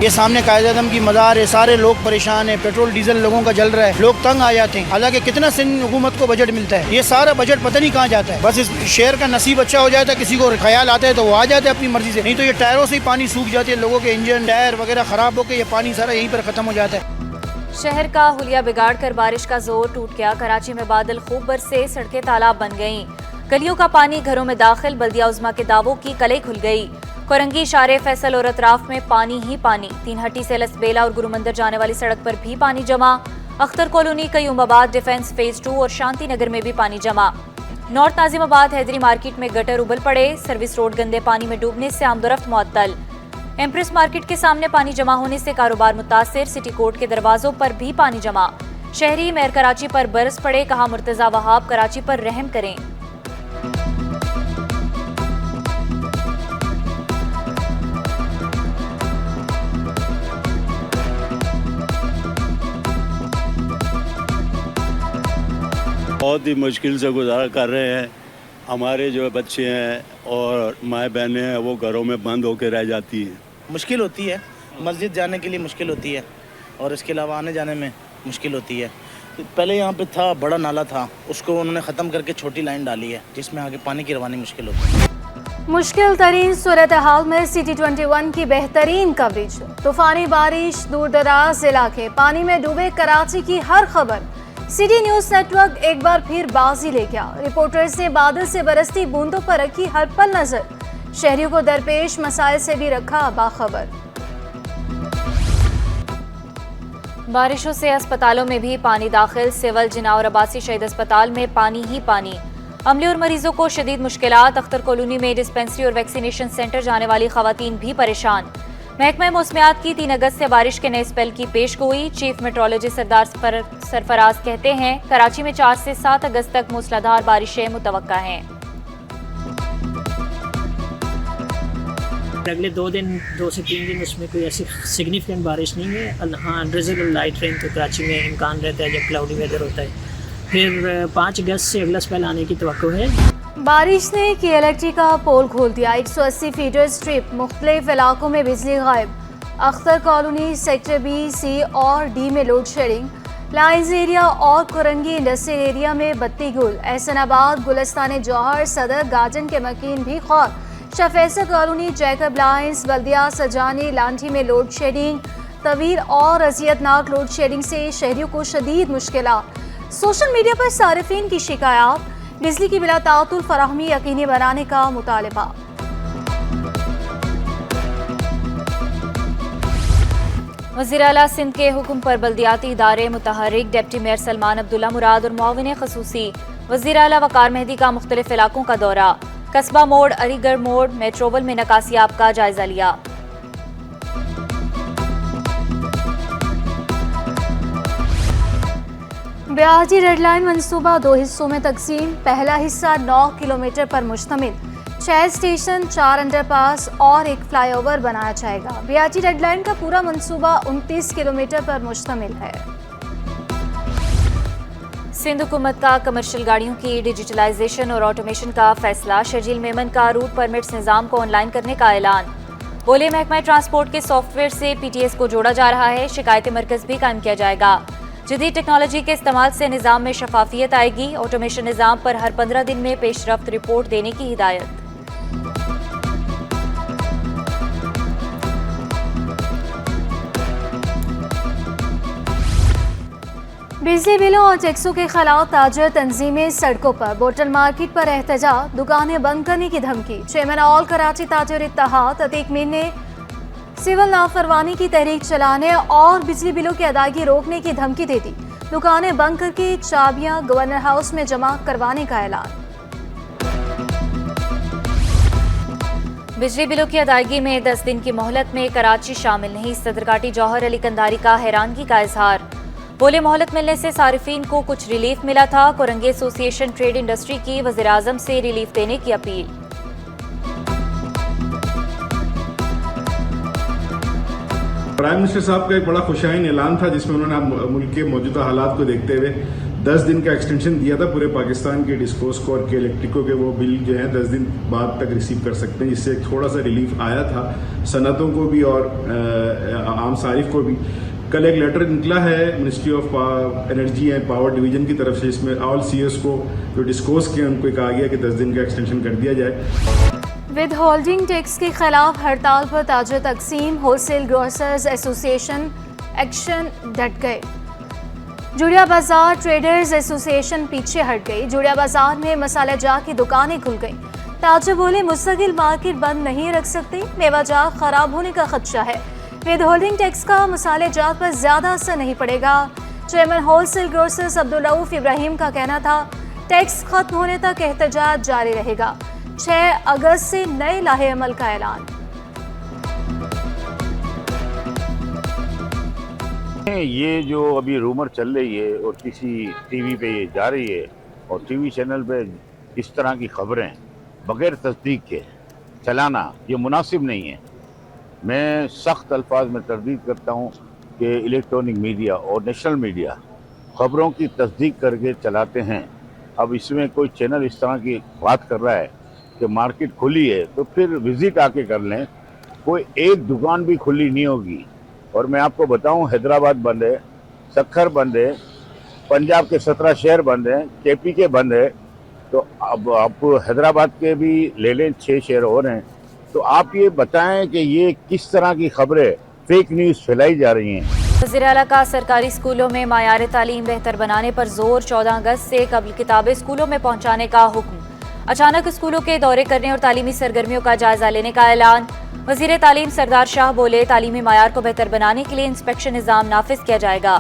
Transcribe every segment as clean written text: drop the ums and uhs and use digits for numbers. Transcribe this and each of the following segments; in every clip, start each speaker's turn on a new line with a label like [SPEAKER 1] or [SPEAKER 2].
[SPEAKER 1] ये सामने कायद-ए-आज़म की मज़ार है, सारे लोग परेशान हैं, पेट्रोल डीजल लोगों का जल रहा है, लोग तंग आ जाते हैं। हालांकि कितना सिंध हुकूमत को बजट मिलता है, ये सारा बजट पता नहीं कहाँ जाता है। बस इस शहर का नसीब अच्छा हो जाता है, किसी को ख्याल आता है तो वो आ जाते हैं अपनी मर्जी से, नहीं तो ये टायरों से ही पानी सूख जाते हैं, लोगों के इंजन टायर वगैरह खराब होकर ये पानी सारा यहीं पर खत्म हो जाता है।
[SPEAKER 2] शहर का हुलिया बिगाड़ कर बारिश का जोर टूट गया। कराची में बादल खूब बरसे, सड़कें तालाब बन गईं, गलियों का पानी घरों में दाखिल। बल्दिया उज़्मा के दावों की कलई खुल गई। कोरंगी, शारे फैसल और अतराफ में पानी ही पानी। तीन हट्टी से लसबेला और गुरुमंदिर जाने वाली सड़क पर भी पानी जमा। Akhtar colony, Qayyumabad, defence phase 2 और शांति नगर में भी पानी जमा। नॉर्थ नाजिमाबाद, हैदरी मार्केट में गटर उबल पड़े। सर्विस रोड गंदे पानी में डूबने से आमदोरफ्त मुअत्तल। एम्प्रेस मार्केट के सामने पानी जमा होने से कारोबार मुतासिर। सिटी कोर्ट के दरवाजों पर भी पानी जमा। शहरी मेयर कराची पर बरस पड़े, कहा मुर्तजा वहाब कराची पर रहम करें।
[SPEAKER 3] बहुत ही मुश्किल से गुजारा कर रहे हैं। हमारे जो बच्चे हैं और माएँ बहनें हैं वो घरों में बंद होकर रह जाती हैं।
[SPEAKER 4] मुश्किल होती है, मस्जिद जाने के लिए मुश्किल होती है और इसके अलावा आने जाने में मुश्किल होती है। पहले यहाँ पे था बड़ा नाला था, उसको उन्होंने ख़त्म करके छोटी लाइन डाली है जिसमें आगे पानी की रवानी मुश्किल होती है।
[SPEAKER 5] मुश्किल तरीन सूरत हाल में सिटी 21 की बेहतरीन कवरेज। तूफानी बारिश, दूर दराज इलाके पानी में डूबे, कराची की हर खबर। सिटी न्यूज नेटवर्क एक बार फिर बाजी ले गया। रिपोर्टर्स ने बादल से बरसती बूंदों पर रखी हर पल नजर। शहरियों को दरपेश मसाइल से भी रखा बाखबर।
[SPEAKER 2] बारिशों से अस्पतालों में भी पानी दाखिल। सिविल, जिना और अब्बासी शहीद अस्पताल में पानी ही पानी। अमले और मरीजों को शदीद मुश्किलात। अख्तर कॉलोनी में डिस्पेंसरी और वैक्सीनेशन सेंटर जाने वाली खवातीन भी परेशान। महकमा मौसमियात की 3 अगस्त से बारिश के नए स्पेल की पेशगोई। चीफ मेट्रोलॉजिस्ट सरदार सरफराज कहते हैं कराची में 4 से 7 अगस्त तक मूसलाधार बारिशें मुतवक्का हैं।
[SPEAKER 6] अगले 2 से 3 दिन उसमें कोई ऐसी सिग्निफिकेंट बारिश नहीं है। हाँ, ड्रिजल लाइट रेन तो कराची में इम्कान रहता है जब क्लाउडी वेदर होता है। फिर 5 अगस्त से अगला स्पेल आने की तवक्को है।
[SPEAKER 5] बारिश ने KLT का पोल खोल दिया। 180 फीटर स्ट्रिप, मुख्तलिफ इलाकों में बिजली गायब। Akhtar colony, sector B, C और D में लोड शेडिंग। लाइन्स एरिया और कोरंगी इंडस्ट्रियल एरिया में बत्ती गुल। एहसनाबाद, गुलिस्तान जौहर, सदर, गाजन के मकीन भी खौर। शफैसा कॉलोनी, जैकब लाइन्स, बल्दिया, सजानी, लांठी में लोड शेडिंग। तवील और अजियतनाक लोड शेडिंग से शहरियों को शदीद मुश्किलात। सोशल मीडिया पर सारिफीन की शिकायत। बिजली की बिला तातुल फराहमी यकीनी बनाने का मुतालबा।
[SPEAKER 2] वज़ीर आला सिंध के हुक्म पर बल्दियाती इदारे मुतहर्रिक। डिप्टी मेयर सलमान अब्दुल्ला मुराद और मुआविन खसूसी वज़ीर आला वकार मेहदी का मुख्तलिफ इलाकों का दौरा। कस्बा मोड़, अलीगढ़ मोड़, मेट्रोवल में नकासियाब का जायजा लिया।
[SPEAKER 5] ब्याजी रेड लाइन मंसूबा 2 हिस्सों में तकसीम। पहला हिस्सा 9 किलोमीटर पर मुश्तमिल। 6 स्टेशन, 4 अंडरपास और 1 फ्लाईओवर बनाया जाएगा। ब्याजी रेड लाइन का पूरा मंसूबा 29 किलोमीटर पर मुश्तमिल है।
[SPEAKER 2] सिंध हुकूमत का कमर्शियल गाड़ियों की डिजिटलाइजेशन और ऑटोमेशन का फैसला। शर्जील मेमन का रूट परमिट्स निज़ाम को ऑनलाइन करने का ऐलान। बोले महकमा ट्रांसपोर्ट के सॉफ्टवेयर से PTS को जोड़ा जा रहा है। शिकायती मरकज भी कायम किया जाएगा। जदीद टेक्नोलॉजी के इस्तेमाल से निज़ाम में शफाफियत आएगी। ऑटोमेशन निज़ाम पर हर 15 दिन में पेशरफ्त रिपोर्ट देने की हिदायत।
[SPEAKER 5] बिजली बिलों और टैक्सों के खिलाफ ताजर तंजीमें सड़कों पर। बोटल मार्केट पर एहतजाज, दुकानें बंद करने की धमकी। चेयरमैन ऑल कराची ताजर इत्तेहाद अतीक मीर ने सिविल नाफरमानी की तहरीक चलाने और बिजली बिलों की अदायगी रोकने की धमकी दे दी। दुकानें बंद करके चाबियां गवर्नर हाउस में जमा करवाने का ऐलान।
[SPEAKER 2] बिजली बिलों की अदायगी में 10 दिन की मोहलत में कराची शामिल नहीं। सदरघाटी जौहर अली कंदारी का हैरानगी का इजहार। बोले मोहलत मिलने से सारिफीन को कुछ रिलीफ मिला था। कोरंगी एसोसिएशन ट्रेड इंडस्ट्री की वज़ीर आज़म से रिलीफ देने की अपील।
[SPEAKER 7] प्राइम मिनिस्टर साहब का एक बड़ा खुशाइन ऐलान था जिसमें उन्होंने मुल्क के मौजूदा हालात को देखते हुए 10 दिन का एक्सटेंशन दिया था पूरे पाकिस्तान के डिस्कोस को और के इलेक्ट्रिको के, वो बिल जो है 10 दिन बाद तक रिसीव कर सकते हैं, जिससे थोड़ा सा रिलीफ आया था सनतों को भी और आम सारिफ को भी। कल एक लेटर निकला है ministry of energy and power division की तरफ से, इसमें ऑल सीएस को जो डिस्कोस के उनको कहा गया कि 10 दिन का एक्सटेंशन कर दिया जाए।
[SPEAKER 5] विद होल्डिंग टैक्स के खिलाफ हड़ताल पर ताजर तकसीम, होलसेल ग्रोसर्स एसोसिएशन एक्शन डट गए। जुड़िया बाजार ट्रेडर्स एसोसिएशन पीछे हट गई। जुड़िया बाजार में मसाला जात की दुकानें खुल गईं। ताजर बोले मुस्तकिल मार्केट बंद नहीं रख सकते, मेवा जात खराब होने का खदशा है। विद होल्डिंग टैक्स का मसाले जात पर ज्यादा असर नहीं पड़ेगा। Chairman wholesale grocers Abdul Rauf Ibrahim का कहना था टैक्स खत्म होने तक एहतजाज जारी रहेगा। 6 अगस्त से नए लाहे अमल का ऐलान।
[SPEAKER 8] ये जो अभी रूमर चल रही है और किसी टीवी पे ये जा रही है और टीवी चैनल पे इस तरह की खबरें बगैर तस्दीक के चलाना ये मुनासिब नहीं है। मैं सख्त अल्फाज में तरदीद करता हूँ कि इलेक्ट्रॉनिक मीडिया और नेशनल मीडिया खबरों की तस्दीक करके चलाते हैं। अब इसमें कोई चैनल इस तरह की बात कर रहा है कि मार्केट खुली है तो फिर विज़िट आके कर लें, कोई एक दुकान भी खुली नहीं होगी। और मैं आपको बताऊं हैदराबाद बंद है, सक्खर बंद है, पंजाब के 17 शहर बंद हैं, केपी के बंद है, तो अब आप हैदराबाद के भी ले लें, 6 शहर और हैं। तो आप ये बताएं कि ये किस तरह की खबरें फेक न्यूज़ फैलाई जा रही हैं।
[SPEAKER 2] वज़ीर आला का सरकारी स्कूलों में मायार तालीम बेहतर बनाने पर जोर। 14 अगस्त से कबल किताबें स्कूलों में पहुँचाने का हुक्म। अचानक स्कूलों के दौरे करने और तालीमी सरगर्मियों का जायजा लेने का ऐलान। वज़ीर तालीम सरदार शाह बोले तालीमी मायार को बेहतर बनाने के लिए इंस्पेक्शन निज़ाम नाफिज किया जाएगा।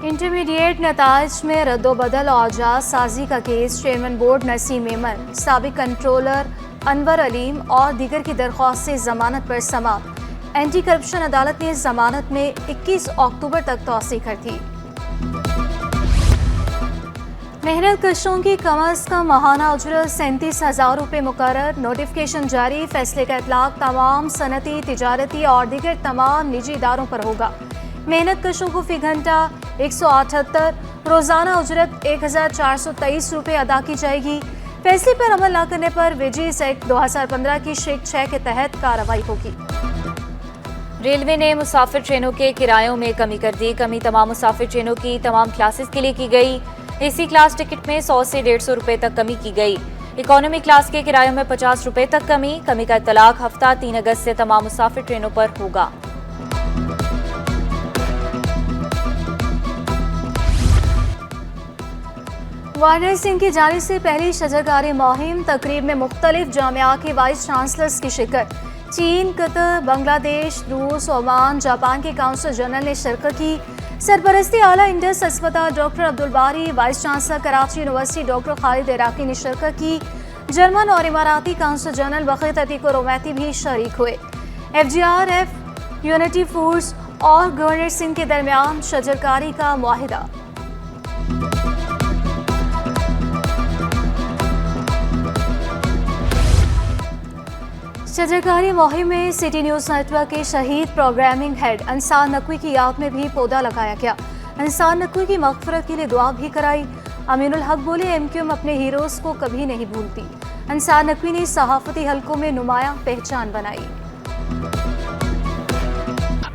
[SPEAKER 5] इंटरमीडिएट नताज में रद्दोबदल और जालसाजी का case. Chairman board Naseem Memon, साबिक कंट्रोलर अनवर अलीम और दीगर की दरख्वास्त से जमानत पर समाप्त। एंटी करप्शन अदालत ने जमानत में 21 अक्टूबर तक तौसी कर दी। मेहनत कशों की कम अज़ कम माहाना उजरत 37,000 रुपये मुकर्रर। नोटिफिकेशन जारी। फैसले का इतलाक तमाम सनती, तिजारती और दीगर तमाम निजी इदारों पर होगा। मेहनत कशों को फी घंटा 178, रोज़ाना उजरत 1,423 रुपये अदा की जाएगी। फैसले पर अमल न करने पर विजिस एक्ट 2015 की शिक 6 के तहत कार्रवाई होगी।
[SPEAKER 2] रेलवे ने मुसाफिर ट्रेनों के किरायों में कमी कर दी। कमी तमाम मुसाफिर ट्रेनों की तमाम क्लासेस के लिए की गई। एसी क्लास टिकट में 100 से 150 रुपये तक कमी की गई। इकोनॉमी क्लास के किरायों में 50 रुपये तक कमी। कमी का इतलाक हफ्ता 3 अगस्त से तमाम मुसाफिर ट्रेनों पर होगा।
[SPEAKER 5] वायरस सिंह की जानिब से पहली शजरकारी मुहिम। तकरीब में मुख्तलिफ जामिया के वाइस चांसलर्स की शिरकत। चीन, कतर, बांग्लादेश, रूस, ओमान, जापान के काउंसिल जनरल ने शिरकत की। सरपरस्ती आला इंडस अस्पताल डॉक्टर अब्दुल बारी, vice chancellor Karachi university doctor Khalid Iraqi ने शिरकत की। जर्मन और इमाराती काउंसिल जनरल बखीत अतीक रोमैती भी शरीक हुए। FGRF, यूनिटी फोर्स और गवर्नर सिंह के दरमियान शजरकारी का मुआहिदा। शजरकारी मुहिम में सिटी न्यूज़ नेटवर्क के शहीद प्रोग्रामिंग हेड अंसार नकवी की याद में भी पौधा लगाया गया। अंसार नकवी की मग़फ़िरत के लिए दुआ भी कराई। अमीनुल हक बोले MQM अपने हीरोज़ को कभी नहीं भूलती। अंसार नकवी ने सहाफ़ती हलकों में नुमायां पहचान बनाई।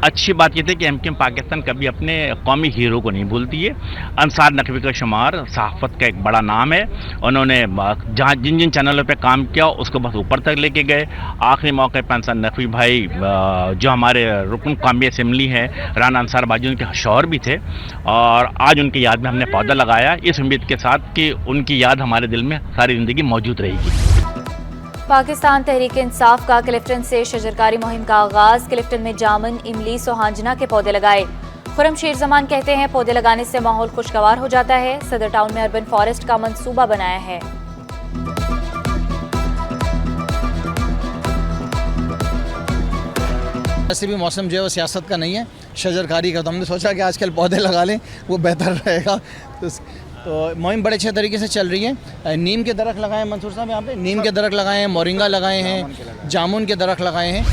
[SPEAKER 9] अच्छी बात यह थी कि MQM पाकिस्तान कभी अपने कौमी हीरो को नहीं भूलती है। अंसार नकवी का शुमार सहाफ़त का एक बड़ा नाम है। उन्होंने जहाँ जिन जिन चैनलों पे काम किया उसको बस ऊपर तक लेके गए। आखिरी मौके पर अंसार नकवी भाई जो हमारे रुकन कौमी असम्बली है राना अंसार बाजी उनके शौहर भी थे और आज उनकी याद में हमने पौधा लगाया, इस उम्मीद के साथ कि उनकी याद हमारे दिल में सारी ज़िंदगी मौजूद रहेगी।
[SPEAKER 2] पाकिस्तान तहरीक इंसाफ का क्लिफ्टन से शजरकारी मुहिम का आगाज़। क्लिफ्टन में जामुन, इमली, सोहांजना के पौधे लगाए। खुरम शेर जमान कहते हैं पौधे लगाने से माहौल खुशगवार हो जाता है। सदर टाउन में अर्बन फॉरेस्ट का मंसूबा बनाया है।
[SPEAKER 1] वैसे भी मौसम जो है वो सियासत का नहीं है, शजरकारी का, तो हमने सोचा कि आजकल पौधे लगा लें, वो बेहतर रहेगा। तो मुहिम बड़े अच्छे तरीके से चल रही है। नीम के दरख्त लगाए हैं मंसूर साहब, यहाँ पे नीम के दरख्त लगाए हैं, मोरिंगा लगाए हैं, जामुन के दरख्त लगाए हैं।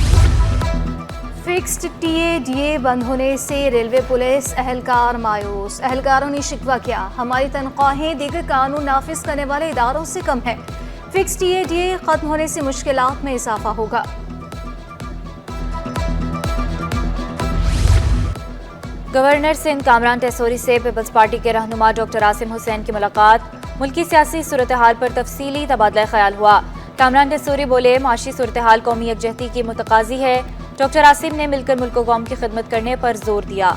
[SPEAKER 5] फिक्स्ड टीए बंद होने से रेलवे पुलिस एहलकार मायूस। एहलकारों ने शिकवा किया, हमारी तनख्वाहें दीगर कानून नाफिज करने वाले इदारों से कम है। फिक्स्ड टीए खत्म होने से मुश्किलात में इजाफा होगा।
[SPEAKER 2] गवर्नर सिंध कामरान टेसोरी से पीपल्स पार्टी के रहनुमा डॉक्टर आसिम हुसैन की मुलाकात। मुल्की सियासी सूरत हाल पर तफसीली तबादला ख्याल हुआ। कामरान टेसोरी बोले, माशी सूरत हाल कौमी यकजहती की मुतकाजी है। डॉक्टर आसिम ने मिलकर मुल्क कौम की खिदमत करने पर जोर दिया।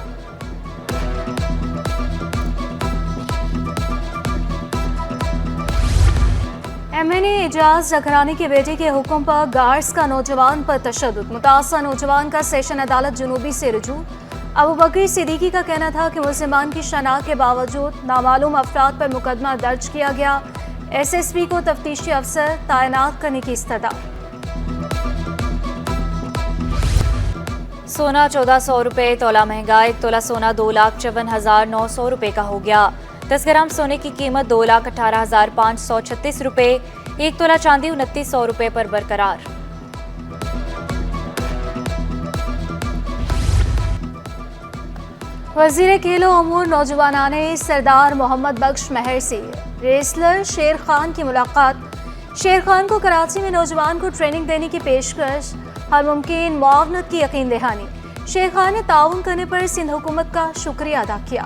[SPEAKER 5] MNA एजाज जखरानी के बेटे के हुक्म पर गार्ड्स का नौजवान पर तशद्दुद। मुतासर नौजवान का सेशन अदालत जुनूबी से रुजू। अबू बकर सिद्दीकी का कहना था कि मुसलमान की शनाख्त के बावजूद नामालूम अफराद पर मुकदमा दर्ज किया गया। SSP को तफ्तीशी अफसर तैनात करने की इस्तदा।
[SPEAKER 2] सोना 1400 रुपये तोला महंगा। 1 तोला सोना 2,54,900 रुपये का हो गया। 10 ग्राम सोने की कीमत 2,18,536 रुपये। 1 तोला चांदी 2900 रुपये पर बरकरार।
[SPEAKER 5] वजीर खेलो अमूर नौजवानाने सरदार मोहम्मद बख्श महर से रेसलर शेर खान की मुलाकात। शेर खान को कराची में नौजवान को ट्रेनिंग देने की पेशकश, हर मुमकिन मुआवनत की यकीन दहानी। शेर खान ने ताउन करने पर सिंध हुकूमत का शुक्रिया अदा किया।